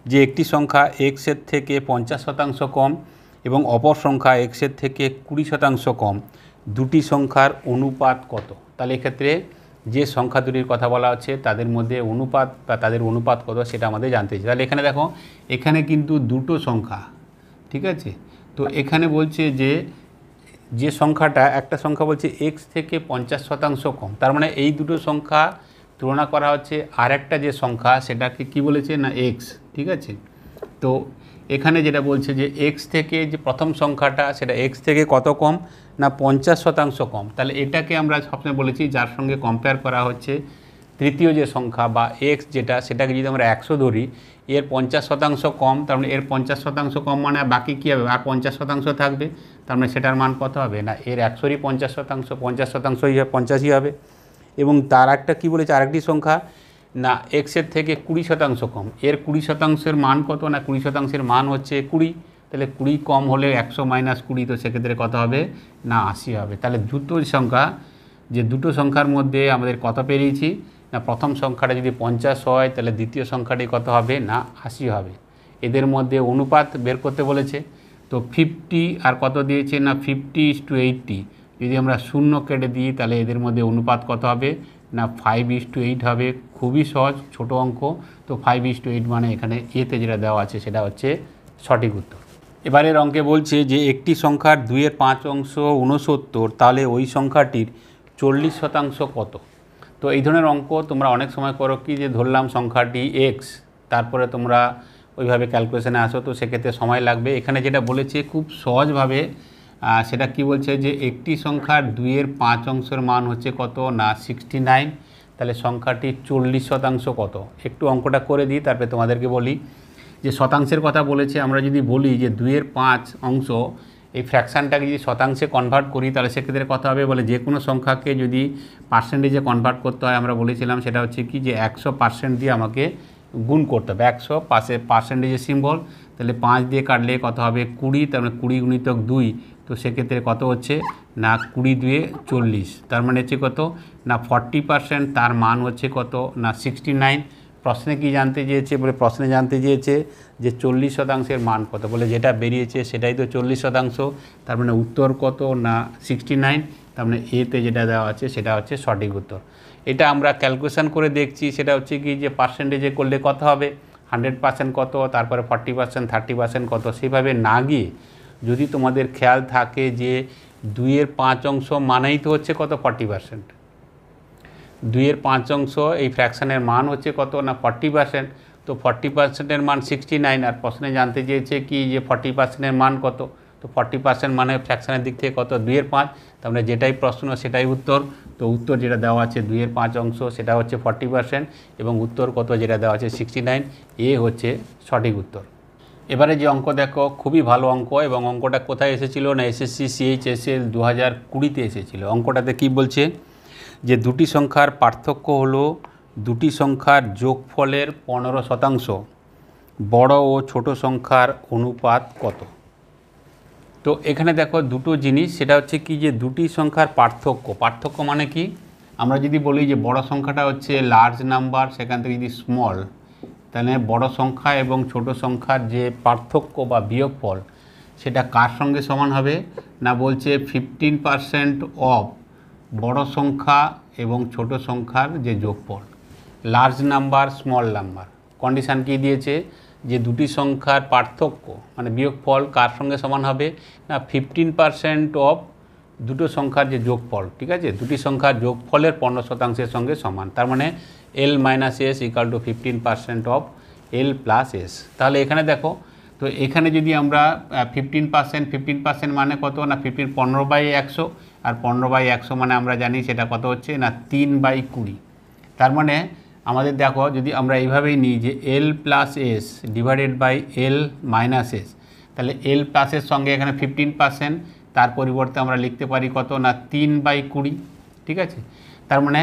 যে একটি সংখ্যা x-এর থেকে 50% কম এবং অপর সংখ্যা x-এর থেকে 20% কম, দুটি সংখ্যার অনুপাত কত। তাহলে এক্ষেত্রে যে সংখ্যা দুটির কথা বলা হচ্ছে তাদের মধ্যে অনুপাত বা তাদের অনুপাত কত সেটা আমাদের জানতে চাই। তাহলে এখানে দেখো, এখানে কিন্তু দুটো সংখ্যা, ঠিক আছে। তো এখানে বলছে যে সংখ্যাটা, একটা সংখ্যা বলছে x থেকে 50% কম, তার মানে এই দুটো সংখ্যা তুলনা করা হচ্ছে আর একটা যে সংখ্যা সেটাকে কি বলেছে না x, ঠিক আছে। তো এখানে যেটা বলছে যে x থেকে যে প্রথম সংখ্যাটা সেটা x থেকে কত কম না 50% কম। তাহলে এটাকে আমরা সবসময় বলেছি যার সঙ্গে কম্পেয়ার করা হচ্ছে তৃতীয় যে সংখ্যা বা x যেটা, সেটাকে যদি আমরা 100 ধরি, এর 50% কম, তার মানে এর 50% কম মানে বাকি কী হবে আর 50% থাকবে, তার মানে সেটার মান কত হবে না এর 100-ই 50%, 50%ই 50ই হবে। এবং তার একটা কী বলেছে আরেকটি সংখ্যা না x-এর থেকে 20% কম, এর 20%-এর মান কত না 20%-এর মান হচ্ছে 20, তাহলে 20 কম হলে 100 মাইনাস 20, তো সেক্ষেত্রে কত হবে না 80 হবে। তাহলে দুটো সংখ্যা, যে দুটো সংখ্যার মধ্যে আমাদের কত পেরিয়েছি না, প্রথম সংখ্যাটা যদি 50 হয় তাহলে দ্বিতীয় সংখ্যাটি কত হবে না 80 হবে। এদের মধ্যে অনুপাত বের করতে বলেছে, তো 50 আর কত দিয়েছে না 50:80, যদি আমরা শূন্য কেটে দিই তাহলে এদের মধ্যে অনুপাত কত হবে না 5:8 হবে। খুবই সহজ ছোট অঙ্ক, তো 5:8 মানে এখানে এতে যেটা দেওয়া আছে সেটা হচ্ছে সঠিক উত্তর। এবারের অঙ্কে বলছে যে একটি সংখ্যার 2/5 অংশ 69, তাহলে ওই সংখ্যাটির 40% কত। তো এই ধরনের অঙ্ক তোমরা অনেক সময় করো কি যে ধরলাম সংখ্যাটি x, তারপরে তোমরা ওইভাবে ক্যালকুলেশনে আসো, তো সেক্ষেত্রে সময় লাগবে। এখানে যেটা বলেছে খুব সহজভাবে সেটা কি বলছে যে একটি সংখ্যার 2/5 অংশের মান হচ্ছে কত না 69, তাহলে সংখ্যাটির 40% কত। একটু অঙ্কটা করে দিই তারপরে তোমাদেরকে বলি যে শতাংশের কথা বলেছে। আমরা যদি বলি যে 2/5 অংশ, এই ফ্র্যাকশানটাকে যদি শতাংশে কনভার্ট করি তাহলে সেক্ষেত্রে কথা হবে বলে যে কোনো সংখ্যাকে যদি পার্সেন্টেজে কনভার্ট করতে হয়, আমরা বলেছিলাম সেটা হচ্ছে কি যে 100% দিয়ে আমাকে গুণ করতে হবে 100 পাশে পার্সেন্টেজের সিম্বল, তাহলে 5 দিয়ে কাটলে কত হবে 20, তার মানে 20 গুণিতক 2, তো সেক্ষেত্রে কত হচ্ছে না 20 2 40, তার মানে হচ্ছে কত না 40%, তার মান হচ্ছে কত না 69। প্রশ্নে কি জানতে চেয়েছে বলে প্রশ্নে জানতে চেয়েছে যে 40% মান কত, বলে যেটা বেরিয়েছে সেটাই তো 40%, তার মানে উত্তর কত না 69, তার মানে এতে যেটা দেওয়া আছে সেটা হচ্ছে সঠিক উত্তর। এটা আমরা ক্যালকুলেশন করে দেখছি, সেটা হচ্ছে কি যে পার্সেন্টেজে করলে কত হবে 100% কত, তারপরে 40% 30% কত, সেভাবে না গিয়ে যদি তোমাদের খেয়াল থাকে যে 2-এর 5 অংশ মানেই তো হচ্ছে কত 40%, 2-এর 5 অংশ এই ফ্র্যাকশানের মান হচ্ছে কত না 40%, তো 40%-এর মান 69, আর প্রশ্নে জানতে চেয়েছে কি যে 40%-এর মান কত, তো 40% মানে ফ্র্যাকশানের দিক থেকে কত 2-এর 5, তার মানে যেটাই প্রশ্ন সেটাই উত্তর। তো উত্তর যেটা দেওয়া আছে 2-এর 5 অংশ সেটা হচ্ছে 40%, এবং উত্তর কত যেটা দেওয়া আছে 69, এ হচ্ছে সঠিক উত্তর। এবারে যে অঙ্ক দেখো খুবই ভালো অঙ্ক, এবং অঙ্কটা কোথায় এসেছিল না এসএসসি CHSL 2020-তে এসেছিল। অঙ্কটাতে কি বলছে যে দুটি সংখ্যার পার্থক্য হলো দুটি সংখ্যার যোগফলের 15%, বড় ও ছোট সংখ্যার অনুপাত কত। তো এখানে দেখো দুটো জিনিস, সেটা হচ্ছে কি যে দুটি সংখ্যার পার্থক্য মানে কি, আমরা যদি বলি যে বড় সংখ্যাটা হচ্ছে লার্জ নাম্বার, সেখান থেকে যদি স্মল, তাহলে বড় সংখ্যা এবং ছোট সংখ্যার যে পার্থক্য বা বিয়োগফল সেটা কার সঙ্গে সমান হবে না বলছে 15% অফ বড় সংখ্যা এবং ছোট সংখ্যার যে যোগফল, large number small number. Condition কি দিয়েছে যে দুটি সংখ্যার পার্থক্য মানে বিয়োগফল কার সঙ্গে সমান হবে না 15% অফ দুটো সংখ্যার যে যোগফল, ঠিক আছে, দুটি সংখ্যার যোগফলের 15%-এর সঙ্গে সমান, তার মানে L - S = 15% of L + S। তাহলে এখানে দেখো, তো এখানে যদি আমরা 15% মানে কত না 15/100, আর 15/100 মানে আমরা জানি সেটা কত হচ্ছে না 3/20। তার মানে আমাদের দেখো যদি আমরা এইভাবেই নিই যে L + S / L - S, তাহলে L + এর সঙ্গে এখানে 15%, তার পরিবর্তে আমরা লিখতে পারি কত না 3/20, ঠিক আছে। তার মানে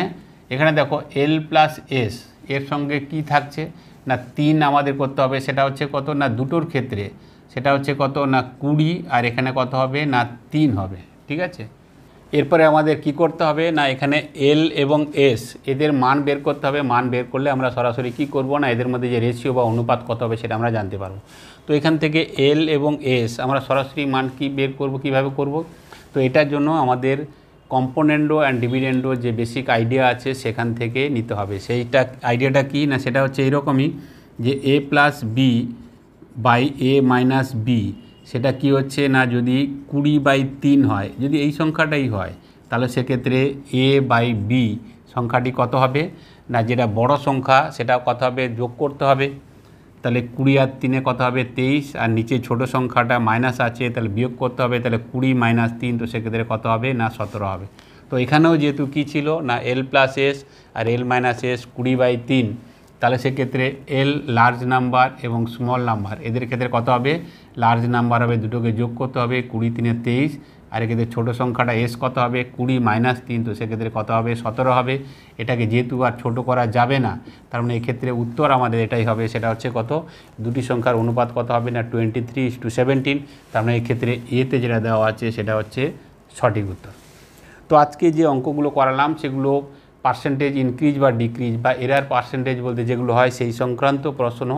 এখানে দেখো L + S এর সঙ্গে কি থাকছে না 3 আমাদের করতে হবে, সেটা হচ্ছে কত না দুটোর ক্ষেত্রে সেটা হচ্ছে কত না 20, আর এখানে কত হবে না 3 হবে, ঠিক আছে। এরপরে আমাদের কি করতে হবে না এখানে L এবং S এদের মান বের করতে হবে। মান বের করলে আমরা সরাসরি কি করব না এদের মধ্যে যে রেশিও বা অনুপাত কত হবে সেটা আমরা জানতে পারবো। তো এখান থেকে L এবং S আমরা সরাসরি মান কি বের করব, কিভাবে করব, তো এটার জন্য আমাদের কম্পোনেন্ডো অ্যান্ড ডিভিডেন্ডো যে বেসিক আইডিয়া আছে সেখান থেকে নিতে হবে। সেইটা আইডিয়াটা কি না সেটা হচ্ছে এইরকমই যে A + B / A - B, সেটা কি হচ্ছে না যদি 20/3 হয়, যদি এই সংখ্যাটাই হয় তাহলে সেক্ষেত্রে A/B সংখ্যাটি কত হবে না যেটা বড় সংখ্যা সেটা কত হবে যোগ করতে হবে, তাহলে 20 আর 3 কত হবে 23, আর নিচে ছোট সংখ্যাটা মাইনাস আছে তাহলে বিয়োগ করতে হবে, তাহলে 20 - 3, তো সেক্ষেত্রে কত হবে না 17 হবে। তো এখানেও যেহেতু কী ছিল না L + S আর L - S 20/3, তাহলে সেক্ষেত্রে L লার্জ নাম্বার এবং স্মল নাম্বার এদের ক্ষেত্রে কত হবে লার্জ নাম্বার হবে, দুটোকে যোগ করতে হবে 20 3 23, আর এক্ষেত্রে ছোটো সংখ্যাটা S কত হবে 20 - 3, তো সেক্ষেত্রে কত হবে 17 হবে। এটাকে যেহেতু আর ছোটো করা যাবে না, তার মানে এক্ষেত্রে উত্তর আমাদের এটাই হবে, সেটা হচ্ছে কত দুটি সংখ্যার অনুপাত কত হবে না 23:17, তার মানে এক্ষেত্রে এতে যেটা দেওয়া আছে সেটা হচ্ছে সঠিক উত্তর। তো আজকে যে অঙ্কগুলো করালাম সেগুলো পার্সেন্টেজ ইনক্রিজ বা ডিক্রিজ বা এরার পার্সেন্টেজ বলতে যেগুলো হয় সেই সংক্রান্ত প্রশ্ন।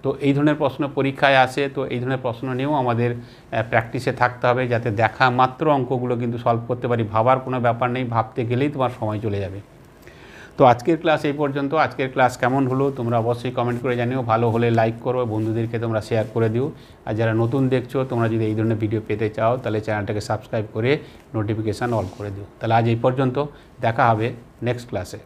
তো এই ধরনের প্রশ্ন পরীক্ষায় আসে, তো এই ধরনের প্রশ্ন নিয়েও আমাদের প্র্যাকটিসে থাকতে হবে যাতে দেখা মাত্র অঙ্কগুলো কিন্তু সলভ করতে পারি, ভাবার কোনো ব্যাপার নেই, ভাবতে গেলেই তোমার সময় চলে যাবে। তো আজকের ক্লাস এই পর্যন্ত। আজকের ক্লাস কেমন হলো তোমরা অবশ্যই কমেন্ট করে জানিও, ভালো হলে লাইক করো, বন্ধুদেরকে তোমরা শেয়ার করে দিও, আর যারা নতুন দেখছো তোমরা যদি এই ধরনের ভিডিও পেতে চাও তাহলে চ্যানেলটাকে সাবস্ক্রাইব করে নোটিফিকেশান অল করে দিও। তাহলে আজ এই পর্যন্ত, দেখা হবে নেক্সট ক্লাসে।